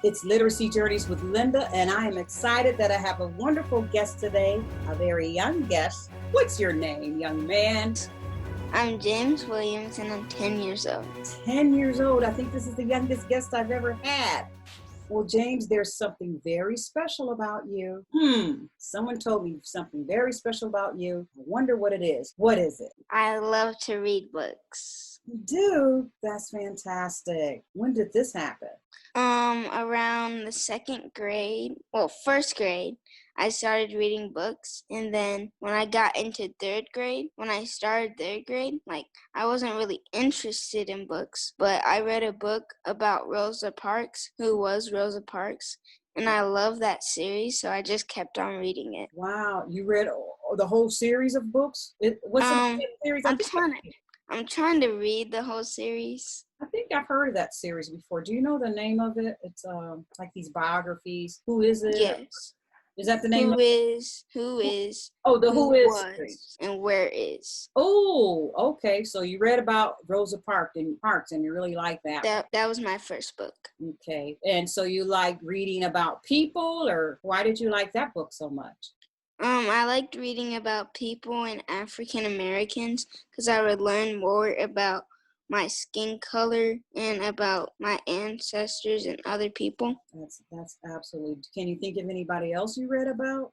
It's Literacy Journeys with Linda, and I am excited that I have a wonderful guest today, a very young guest. What's your name, young man? I'm James Williams, and I'm 10 years old. 10 years old. I think this is the youngest guest I've ever had. Well, James, there's something very special about you. Someone told me something very special about you. I wonder what it is. What is it? I love to read books. You do? That's fantastic. When did this happen? Around the first grade, I started reading books, and then when I got into when I started third grade, I wasn't really interested in books, but I read a book about Rosa Parks, who was Rosa Parks, and I love that series, so I just kept on reading it. Wow, you read the whole series of books? What's the series? I'm trying to read the whole series. I think I've heard of that series before. Do you know the name of it? It's like these biographies. Who is it? Yes. Is that the name? Who is? Oh, the Who Is series. And Where Is. Oh, okay. So you read about Rosa Parks and you really like that. That was my first book. Okay. And so you like reading about people, or why did you like that book so much? I liked reading about people and African Americans because I would learn more about my skin color and about my ancestors and other people. That's absolutely. Can you think of anybody else you read about?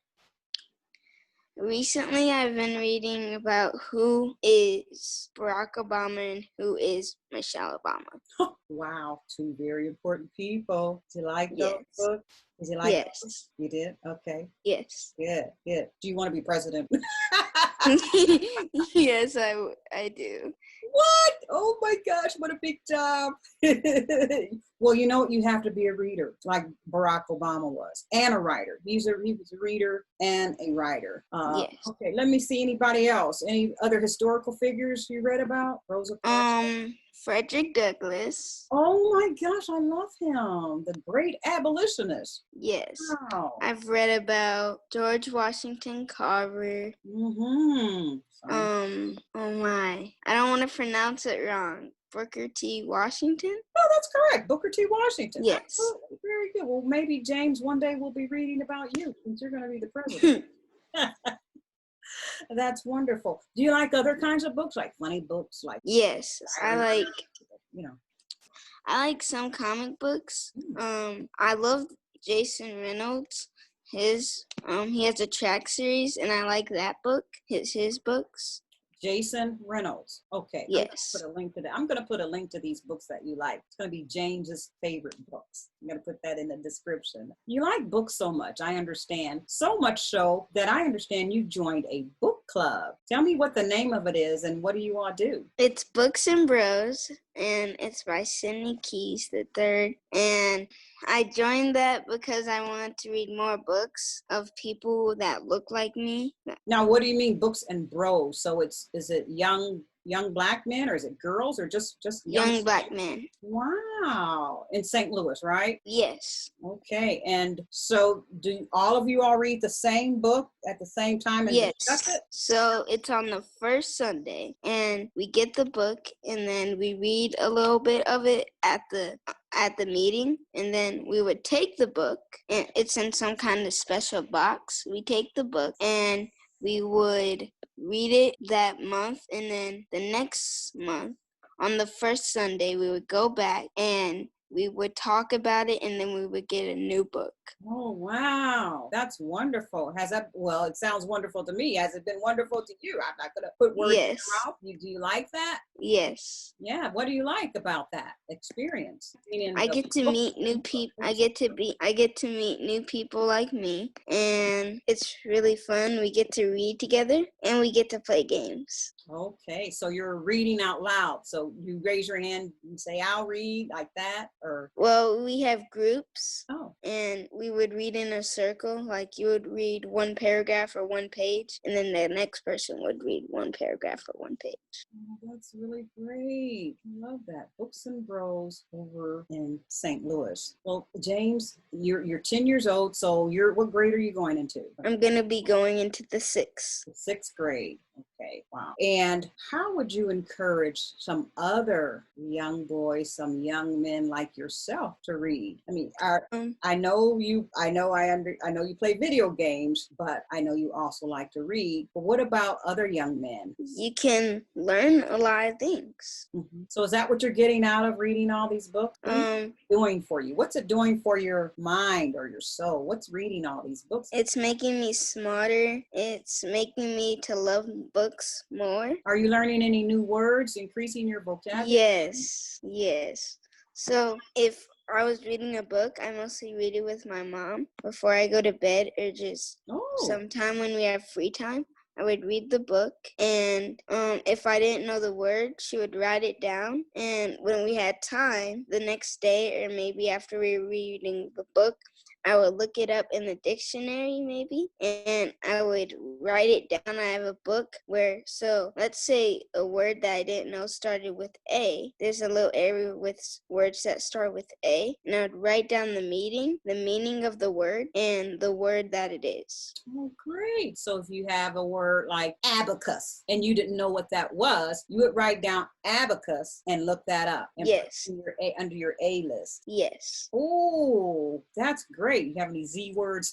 Recently, I've been reading about who is Barack Obama and who is Michelle Obama. Wow, two very important people. Did you like those books? Did you like Yes. those? You did? Okay. Yes. Good. Do you want to be president? Yes, I do. What? Oh my gosh, what a big job. Well, you have to be a reader like Barack Obama was, and a writer. He was a reader and a writer. Yes. Okay, let me see anybody else. Any other historical figures you read about? Rosa Parks? Frederick Douglass. Oh my gosh, I love him. The great abolitionist. Yes. Wow. I've read about George Washington Carver. Mm-hmm. Oh my. I don't want to pronounce it wrong. Booker T. Washington? Oh, that's correct. Booker T. Washington. Yes. Absolutely. Very good. Well, maybe, James, one day we'll be reading about you since you're going to be the president. That's wonderful. Do you like other kinds of books, like funny books? Yes. I like some comic books. I love Jason Reynolds. He has a track series, and I like that book. His books. Jason Reynolds. Okay. Yes. I'm going to put a link to these books that you like. It's going to be James's favorite books. I'm going to put that in the description. You like books so much, I understand. So much so that I understand you joined a book club. Tell me what the name of it is and what do you all do? It's Books and Bros, and it's by Sidney Keys III. And I joined that because I wanted to read more books of people that look like me. Now, what do you mean books and bros? So is it young black men, or is it girls, or just young black men? Wow. In St. Louis, right? Yes. Okay. And so do all of you all read the same book at the same time and discuss it? So it's on the first Sunday, and we get the book, and then we read a little bit of it at the meeting, and then we would take the book, and it's in some kind of special box. We take the book and we would read it that month, and then the next month on the first Sunday we would go back and we would talk about it, and then we would get a new book. Oh, wow. That's wonderful. It sounds wonderful to me. Has it been wonderful to you? I'm not going to put words in your mouth. Do you like that? Yes. Yeah. What do you like about that experience? I get to meet new people. I get to meet new people like me, and it's really fun. We get to read together, and we get to play games. Okay, so you're reading out loud. So you raise your hand and say, "I'll read," like that, or? Well, we have groups. Oh. And we would read in a circle. Like you would read one paragraph or one page, and then the next person would read one paragraph or one page. Oh, that's really great. I love that. Books and Bros over in St. Louis. Well, James, you're 10 years old. So what grade are you going into? I'm gonna be going into the 6th. The 6th grade. Okay, wow. And how would you encourage some other young boys, some young men like yourself to read? I mean, I know you play video games, but I know you also like to read. But what about other young men? You can learn a lot of things. Mm-hmm. So is that what you're getting out of reading all these books? What is it doing for you? What's it doing for your mind or your soul? What's reading all these books? It's making me smarter. It's making me to love books more. Are you learning any new words, increasing your vocabulary? Yes. So if I was reading a book, I mostly read it with my mom before I go to bed, or just sometime when we have free time. I would read the book, and if I didn't know the word, she would write it down. And when we had time, the next day, or maybe after we were reading the book, I would look it up in the dictionary maybe, and I would write it down. I have a book where, so let's say a word that I didn't know started with A. There's a little area with words that start with A, and I would write down the meaning of the word, and the word that it is. Oh, great. So if you have a word like abacus and you didn't know what that was, you would write down abacus and look that up. And yes. Put it under your A list. Yes. Oh, that's great. You have any Z words?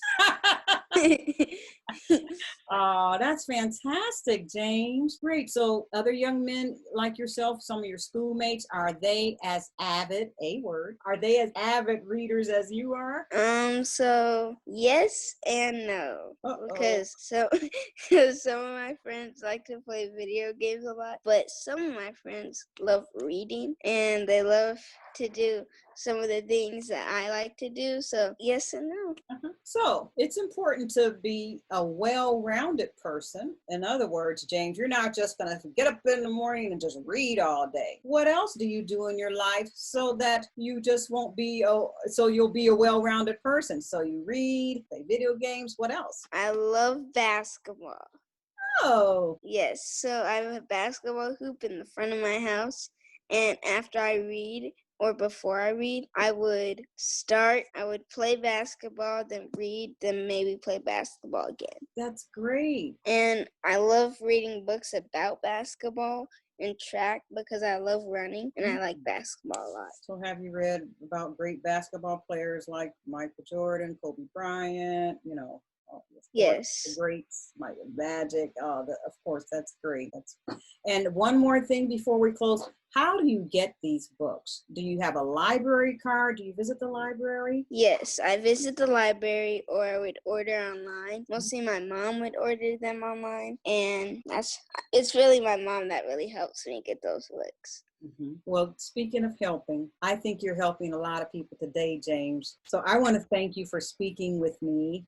Oh, that's fantastic, James. Great. So other young men like yourself, some of your schoolmates, are they as avid, a word, are they as avid readers as you are? So yes and no. Because some of my friends like to play video games a lot, but some of my friends love reading and they love to do some of the things that I like to do. So yes and no. So it's important to be a well-rounded person. In other words, James, you're not just going to get up in the morning and just read all day. What else do you do in your life so that you just won't be, so you'll be a well-rounded person? So you read, play video games. What else? I love basketball. Oh. Yes. So I have a basketball hoop in the front of my house. And after I read, or before I read, I would play basketball, then read, then maybe play basketball again. That's great. And I love reading books about basketball and track because I love running and I like basketball a lot. So have you read about great basketball players like Michael Jordan, Kobe Bryant, yes, the greats, Magic. Of course, that's great. And one more thing before we close. How do you get these books? Do you have a library card? Do you visit the library? Yes, I visit the library, or I would order online. Mostly my mom would order them online, and it's really my mom that really helps me get those books. Mm-hmm. Well, speaking of helping, I think you're helping a lot of people today, James. So I want to thank you for speaking with me.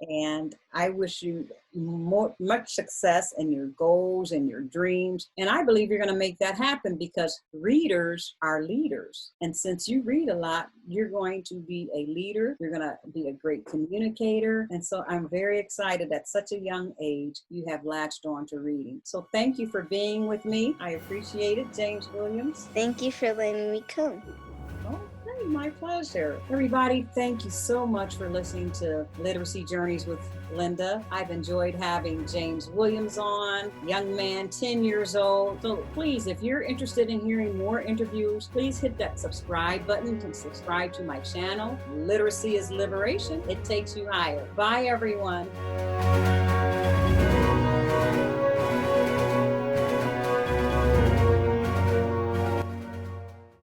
And I wish you much success in your goals and your dreams. And I believe you're going to make that happen because readers are leaders. And since you read a lot, you're going to be a leader. You're going to be a great communicator. And so I'm very excited at such a young age, you have latched on to reading. So thank you for being with me. I appreciate it, James Williams. Thank you for letting me come. Okay, my pleasure. Everybody, thank you so much for listening to Literacy Journeys with Linda. I've enjoyed having James Williams on, young man, 10 years old. So please, if you're interested in hearing more interviews, please hit that subscribe button to subscribe to my channel. Literacy is liberation. It takes you higher. Bye, everyone.